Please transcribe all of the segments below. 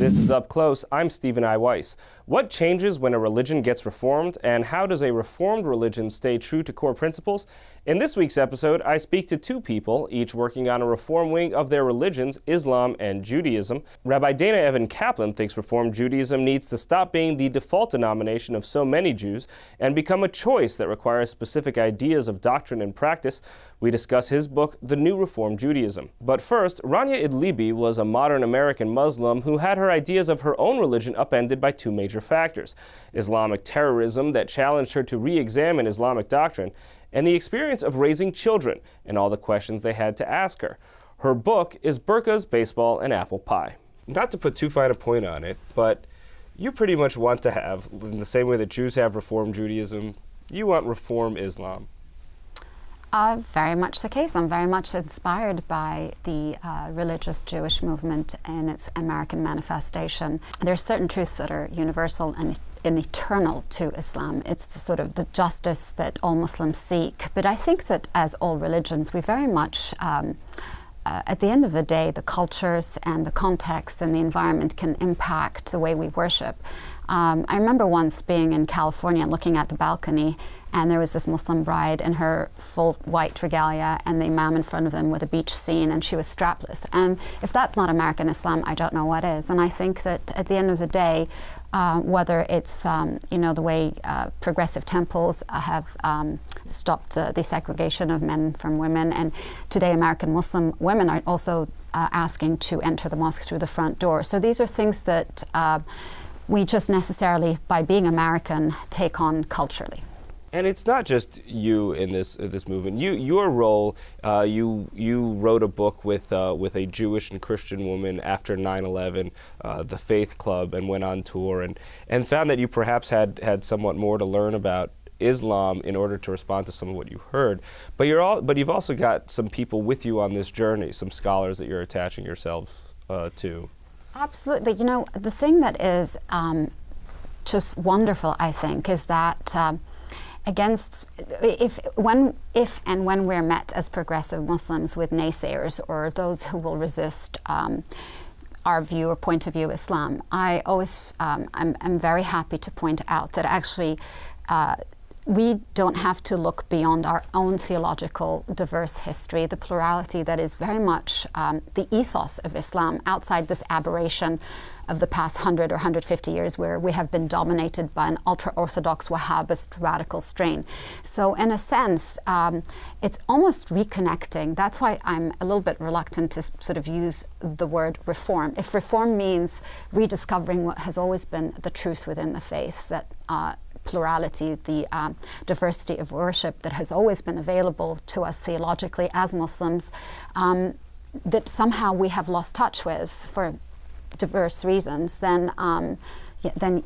This is Up Close. I'm Stephen I. Weiss. What changes when a religion gets reformed, and how does a reformed religion stay true to core principles? In this week's episode, I speak to two people, each working on a reform wing of their religions, Islam and Judaism. Rabbi Dana Evan Kaplan thinks Reform Judaism needs to stop being the default denomination of so many Jews and become a choice that requires specific ideas of doctrine and practice. We discuss his book, The New Reform Judaism. But first, Rania Idlibi was a modern American Muslim who had her ideas of her own religion upended by two major factors: Islamic terrorism that challenged her to re-examine Islamic doctrine, and the experience of raising children and all the questions they had to ask her. Her book is Burqas, Baseball, and Apple Pie. Not to put too fine a point on it, but you pretty much want to have, in the same way that Jews have Reform Judaism, you want Reform Islam. Very much the case. I'm very much inspired by the religious Jewish movement and its American manifestation. There are certain truths that are universal and eternal to Islam. It's sort of the justice that all Muslims seek. But I think that as all religions, we very much, at the end of the day, the cultures and the context and the environment can impact the way we worship. I remember once being in California and looking at the balcony, and there was this Muslim bride in her full white regalia and the imam in front of them with a beach scene, and she was strapless. And if that's not American Islam, I don't know what is. And I think that at the end of the day, whether it's the way progressive temples have stopped the segregation of men from women, and today American Muslim women are also asking to enter the mosque through the front door. So these are things that we just necessarily, by being American, take on culturally. And it's not just you in this movement. Your role, you wrote a book with a Jewish and Christian woman after 9/11, the Faith Club, and went on tour and found that you perhaps had somewhat more to learn about Islam in order to respond to some of what you heard. But you've also got some people with you on this journey, some scholars that you're attaching yourself to. Absolutely. You know, the thing that is just wonderful, I think, is that if and when we're met as progressive Muslims with naysayers or those who will resist our view or point of view of Islam, I always I'm very happy to point out that actually we don't have to look beyond our own theological diverse history, the plurality that is very much the ethos of Islam outside this aberration of the past 100 or 150 years where we have been dominated by an ultra-Orthodox Wahhabist radical strain. So in a sense, it's almost reconnecting. That's why I'm a little bit reluctant to sort of use the word reform. If reform means rediscovering what has always been the truth within the faith, that plurality, the diversity of worship that has always been available to us theologically as Muslims, that somehow we have lost touch with for diverse reasons, then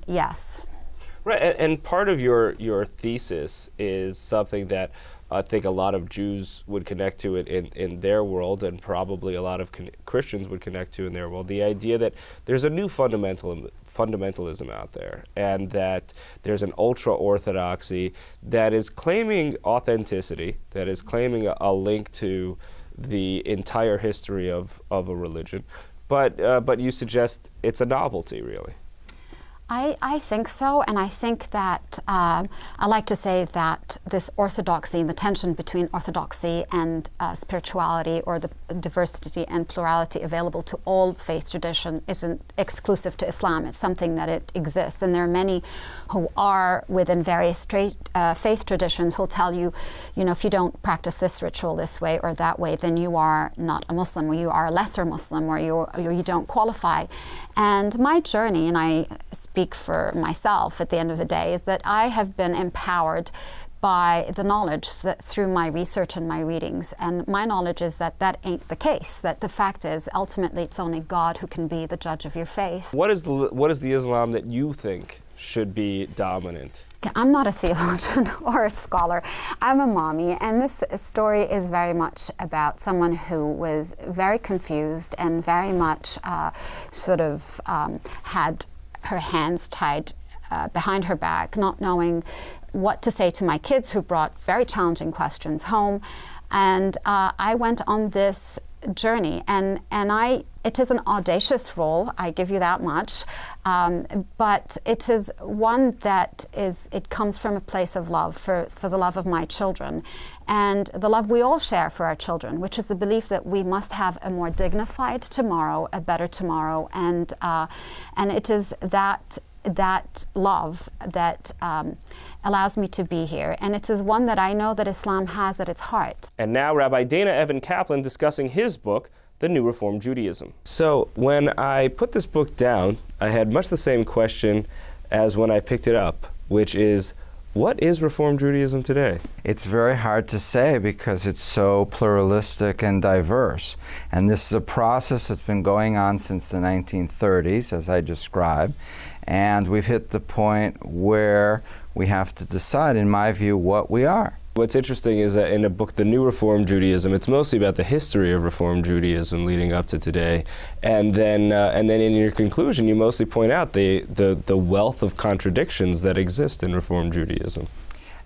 yes. Right, and part of your thesis is something that I think a lot of Jews would connect to it in their world, and probably a lot of Christians would connect to in their world, the idea that there's a new fundamentalism out there, and that there's an ultra-orthodoxy that is claiming authenticity, that is claiming a link to the entire history of a religion, but you suggest it's a novelty, really. I think so, and I think that I like to say that this orthodoxy and the tension between orthodoxy and spirituality, or the diversity and plurality available to all faith tradition, isn't exclusive to Islam. It's something that it exists, and there are many who are within various faith traditions who'll tell you, if you don't practice this ritual this way or that way, then you are not a Muslim, or you are a lesser Muslim, or you don't qualify. And my journey, and I speak for myself at the end of the day, is that I have been empowered by the knowledge that through my research and my readings. And my knowledge is that that ain't the case, that the fact is ultimately it's only God who can be the judge of your faith. What is the Islam that you think should be dominant? I'm not a theologian or a scholar. I'm a mommy, and this story is very much about someone who was very confused and very much had her hands tied behind her back, not knowing what to say to my kids, who brought very challenging questions home. And I went on this journey, and it is an audacious role, I give you that much, but it is one that it comes from a place of love, for the love of my children, and the love we all share for our children, which is the belief that we must have a more dignified tomorrow, a better tomorrow, and it is that love that allows me to be here. And it is one that I know that Islam has at its heart. And now Rabbi Dana Evan Kaplan discussing his book, The New Reform Judaism. So when I put this book down, I had much the same question as when I picked it up, which is, what is Reform Judaism today? It's very hard to say because it's so pluralistic and diverse. And this is a process that's been going on since the 1930s, as I described. And we've hit the point where we have to decide, in my view, what we are. What's interesting is that in the book, The New Reform Judaism, it's mostly about the history of Reform Judaism leading up to today. And then in your conclusion, you mostly point out the wealth of contradictions that exist in Reform Judaism.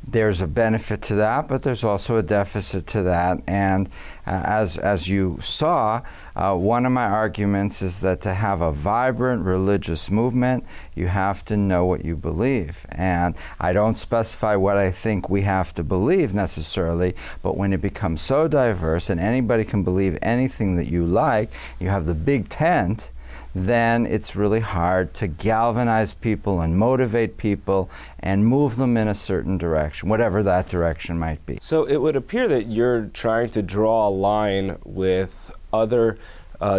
There's a benefit to that, but there's also a deficit to that. And as you saw, one of my arguments is that to have a vibrant religious movement, you have to know what you believe. And I don't specify what I think we have to believe necessarily, but when it becomes so diverse and anybody can believe anything that you like, you have the big tent, then it's really hard to galvanize people and motivate people and move them in a certain direction, whatever that direction might be. So it would appear that you're trying to draw a line with other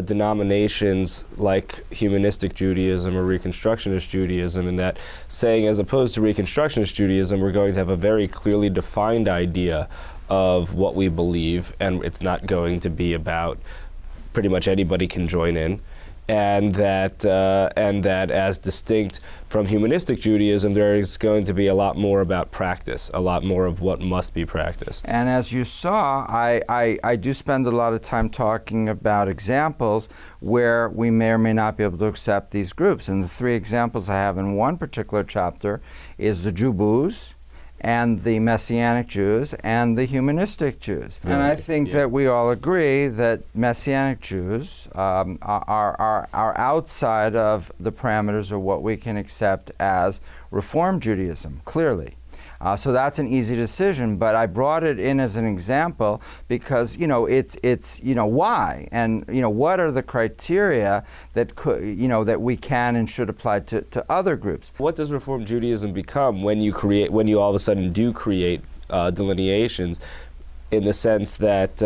denominations like humanistic Judaism or Reconstructionist Judaism, in that saying, as opposed to Reconstructionist Judaism, we're going to have a very clearly defined idea of what we believe, and it's not going to be about pretty much anybody can join in. And that as distinct from humanistic Judaism, there is going to be a lot more about practice, a lot more of what must be practiced. And as you saw, I do spend a lot of time talking about examples where we may or may not be able to accept these groups. And the three examples I have in one particular chapter is the Jews, and the Messianic Jews, and the humanistic Jews. And I think that we all agree that Messianic Jews are outside of the parameters of what we can accept as Reform Judaism, clearly. So that's an easy decision, but I brought it in as an example because, it's why, and, what are the criteria that that we can and should apply to other groups. What does Reform Judaism become when you all of a sudden do create delineations, in the sense that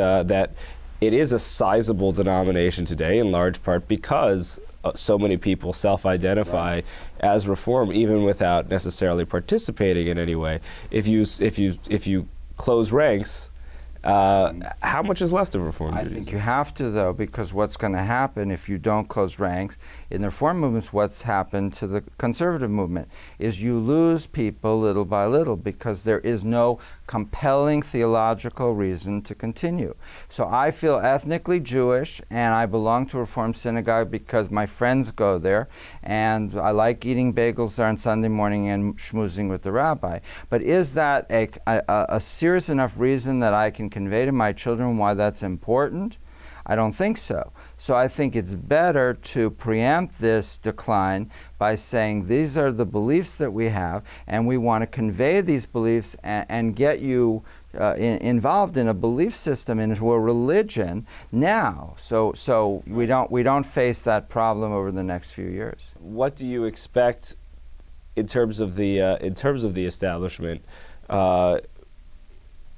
it is a sizable denomination today, in large part because so many people self-identify as Reform, even without necessarily participating in any way. If you close ranks, how much is left of Reform Judaism? I think you have to, though, because what's going to happen if you don't close ranks in the Reform movements, what's happened to the conservative movement is you lose people little by little because there is no compelling theological reason to continue. So I feel ethnically Jewish, and I belong to a Reform synagogue because my friends go there, and I like eating bagels there on Sunday morning and schmoozing with the rabbi. But is that a serious enough reason that I can convey to my children why that's important? I don't think so. So I think it's better to preempt this decline by saying these are the beliefs that we have, and we want to convey these beliefs and get you involved in a belief system, into a religion now, so we don't face that problem over the next few years. What do you expect in terms of the establishment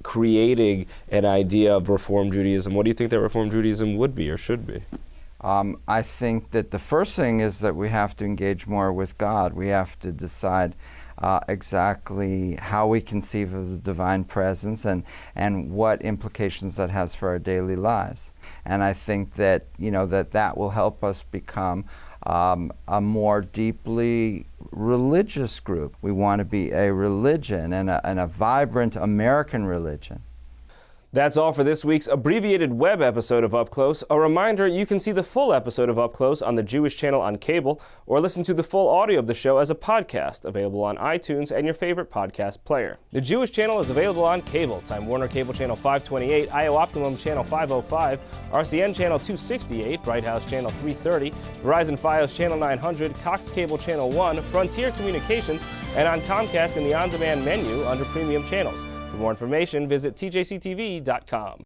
creating an idea of Reform Judaism? What do you think that Reform Judaism would be or should be? I think that the first thing is that we have to engage more with God. We have to decide exactly how we conceive of the divine presence and what implications that has for our daily lives. And I think that that will help us become a more deeply religious group. We want to be a religion and a vibrant American religion. That's all for this week's abbreviated web episode of Up Close. A reminder, you can see the full episode of Up Close on the Jewish Channel on cable, or listen to the full audio of the show as a podcast, available on iTunes and your favorite podcast player. The Jewish Channel is available on cable, Time Warner Cable Channel 528, IO Optimum Channel 505, RCN Channel 268, Bright House Channel 330, Verizon Fios Channel 900, Cox Cable Channel 1, Frontier Communications, and on Comcast in the on-demand menu under Premium Channels. For more information, visit tjctv.com.